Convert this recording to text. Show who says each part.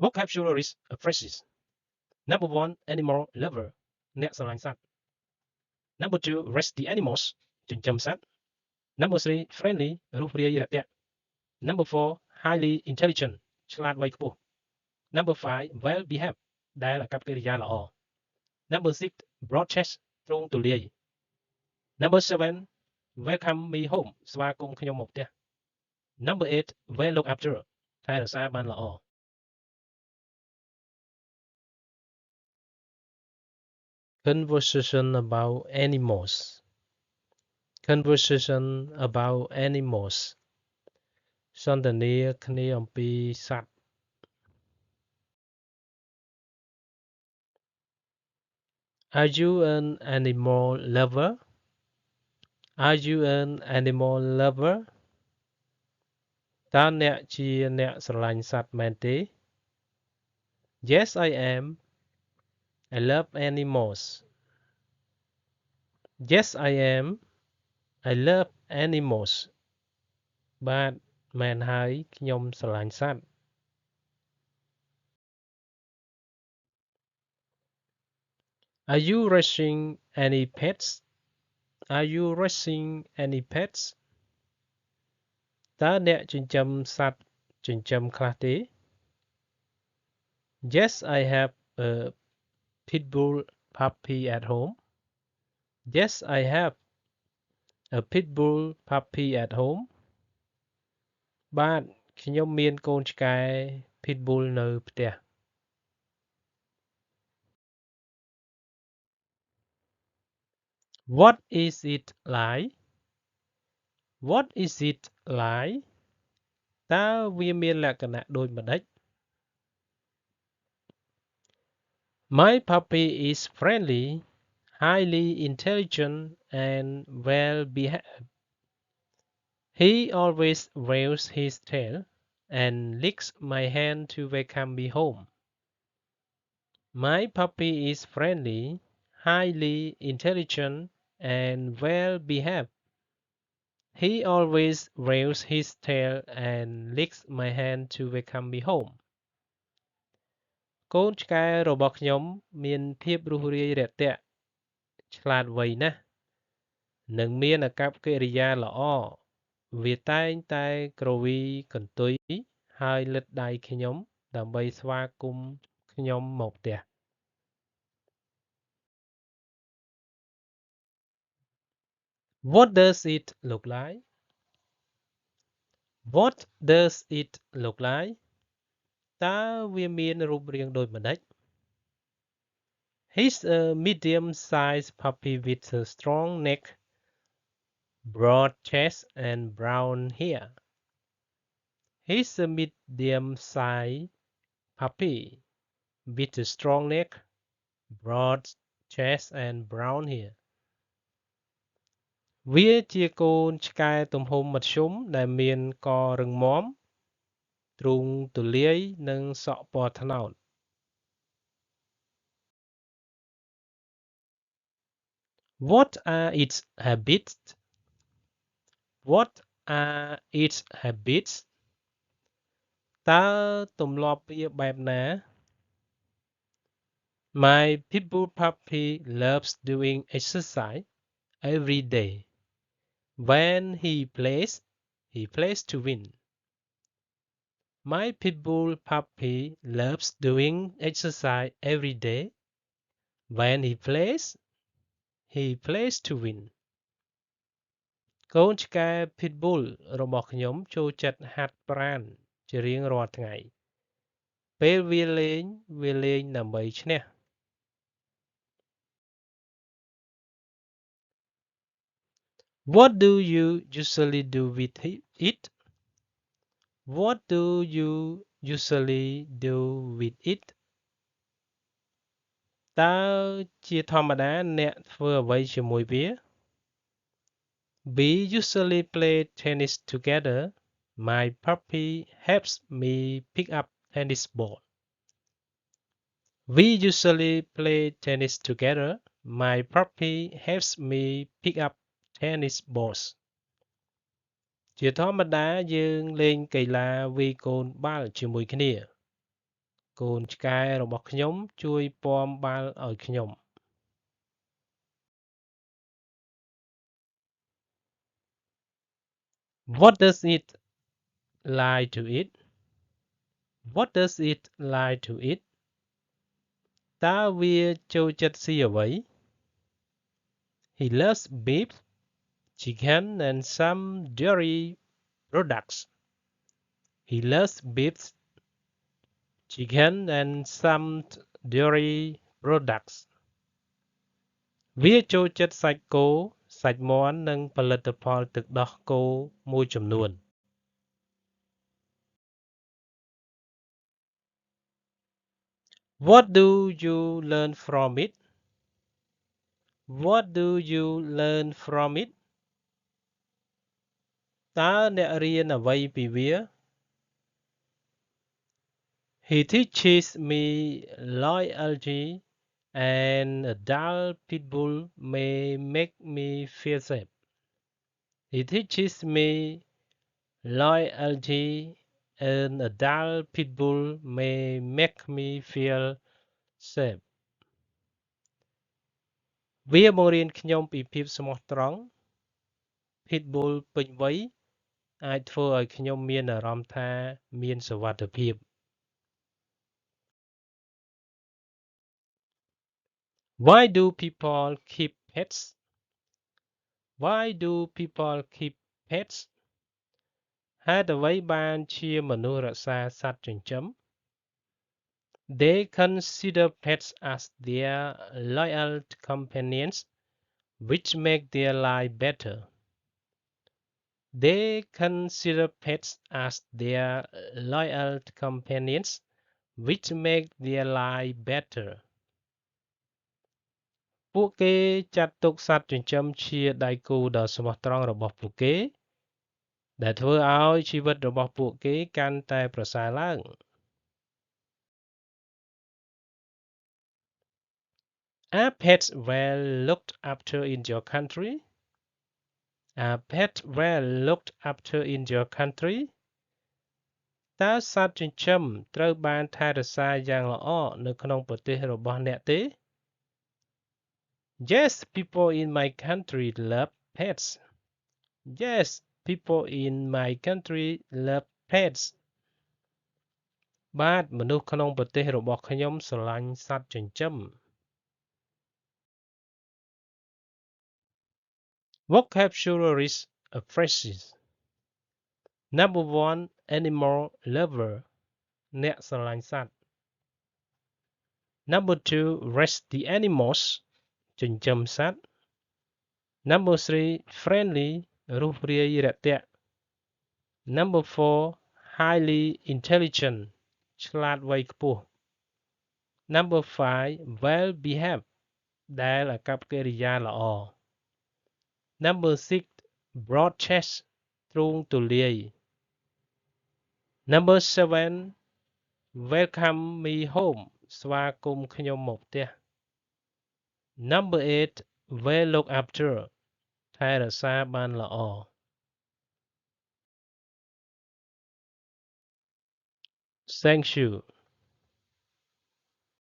Speaker 1: Vocabulary phrases. Number 1, animal lover. អ្នកស្រឡាញ់សត្វ Number 2, rest the animals. ចិញ្ចឹមសត្វ Number 3, friendly. រួសរាយរាក់ទាក់ Number 4, highly intelligent. ឆ្លាតវៃខ្ពស់ Number 5, well behaved. ដែលអាកប្បកិរិយាល្អ Number 6, broad chest. ទ្រង់ទូលាយ Number 7, welcome me home. ស្វាគមន៍ខ្ញុំមកផ្ទះ Number 8, well looked after. ថែរក្សាបានល្អ Conversation about animals. Conversation about animals. សន្ទនាគ្នាអំពីសត្វ Are you an animal lover? Are you an animal lover? តើអ្នកជាអ្នកស្រឡាញ់សត្វមែនទេ Yes, I am. I love animals. Yes, I am. I love animals. បាទមែនហើយខ្ញុំស្រឡាញ់សត្វ Are you raising any pets? Are you raising any pets? តើអ្នកចិញ្ចឹមសត្វចិញ្ចឹមខ្លះទេ Yes, I have a pit bull puppy at home. Yes, I have a pit bull puppy at home. បាទខ្ញុំមានកូនឆ្កែ pit bull នៅផ្ទះ What is it like? What is it like? តើវាមានលក្ខណៈដូចម្ដេច My puppy is friendly, highly intelligent, and well behaved. He always wags his tail and licks my hand to welcome me home. My puppy is friendly, highly intelligent, and well behaved. He always wags his tail and licks my hand to welcome me home. កូនឆ្កែរបស់ខ្ញុំមានភាពរួសរាយរាក់ទាក់ឆ្លាតវៃណាស់និងមានអាកប្បកិរិយាល្អវាតែងតែគ្រវីកន្ទុយហើយលិទ្ធដៃខ្ញុំដើម្បីស្វាគមន៍ខ្ញុំមកផ្ទះ What does it look like? What does it look like? តើវាមានរូបរាងដូចម្ដេច He's a medium-sized puppy with a strong neck, broad chest, and brown hair. He's a medium-sized puppy with a strong neck, broad chest, and brown hair. វាជាកូនឆ្កែទំហំមធ្យមដែលមានករឹងមាំទ្រូងទូលាយនិងសក់ពណ៌ត្នោត What are its habits? What are its habits? តើទម្លាប់វាបែបណា My pit bull puppy loves doing exercise every day. When he plays to win. My pit bull puppy loves doing exercise every day. When he plays to win. កូនឆ្កែ pit bull របស់ខ្ញុំចូលចិត្តហាត់ប្រាណជារៀងរាល់ថ្ងៃពេលវាលេងដើម្បីឈ្នះ What do you usually do with it? What do you usually do with it? តើជាធម្មតាអ្នកធ្វើអ្វីជាមួយវា We usually play tennis together. My puppy helps me pick up tennis ball. We usually play tennis together. My puppy helps me pick up tennis balls. ជាធម្មតាយើងលេងកីឡាវាយកូនបាល់ជាមួយគ្នា កូនឆ្កែរបស់ខ្ញុំជួយពាំបាល់ឲ្យខ្ញុំ What does it like to eat? What does it like to eat? តើវាចូលចិត្តស៊ីអ្វី He loves beef, chicken and some dairy products. He loves beef, chicken and some dairy products. វាចូលចិត្តសាច់គោសាច់មាន់និងផលិតផលទឹកដោះគោមួយចំនួន What do you learn from it? What do you learn from it? តើអ្នករៀនអ្វីពីវា He teaches me loyalty and a dull pit bull may make me feel safe. He teaches me loyalty and a dull pit bull may make me feel safe. វាបង្រៀនខ្ញុំពីភាពស្មោះត្រង់ Pit bull ពេញវ័យអាចធ្វើឲ្យខ្ញុំមានអារម្មណ៍ថាមានសុវត្ថិភាព Why do people keep pets? Why do people keep pets? ហេតុអ្វីបានជាមនុស្សរក្សាសត្វចិញ្ចឹម They consider pets as their loyal companions, which make their life better. They consider pets as their loyal companions, which make their life better. ពួកគេចាត់ទុកសត្វចិញ្ចឹមជាដៃគូដ៏ស្មោះត្រង់របស់ពួកគេ ដែលធ្វើឲ្យជីវិតរបស់ពួកគេកាន់តែប្រសើរឡើង Are pets well looked after in your country? Are pets well looked after in your country? តើសត្វចិញ្ចឹមត្រូវបានថែរក្សាយ៉ាងល្អនៅក្នុងប្រទេសរបស់អ្នកទេ Yes, people in my country love pets. Yes, people in my country love pets. បាទមនុស្សក្នុងប្រទេសរបស់ខ្ញុំស្រឡាញ់សត្វចិញ្ចឹម Vocabulary phrases. Number 1. Animal lover. អ្នកស្រឡាញ់សត្វ Number 2. Raise the animals. ចិញ្ចឹមសត្វ Number 3. Friendly. រួសរាយរាក់ទាក់ Number 4. Highly intelligent. ឆ្លាតវៃខ្ពស់ Number 5. Well behaved. ដែលអាកប្បកិរិយាល្អ Number 6. Broad chest. ទ្រូងទូលាយ Number 7. Welcome me home. ស្វាគមន៍ខ្ញុំមកផ្ទះ Number 8. Well looked after. ថែរក្សាបានល្អ Thank you.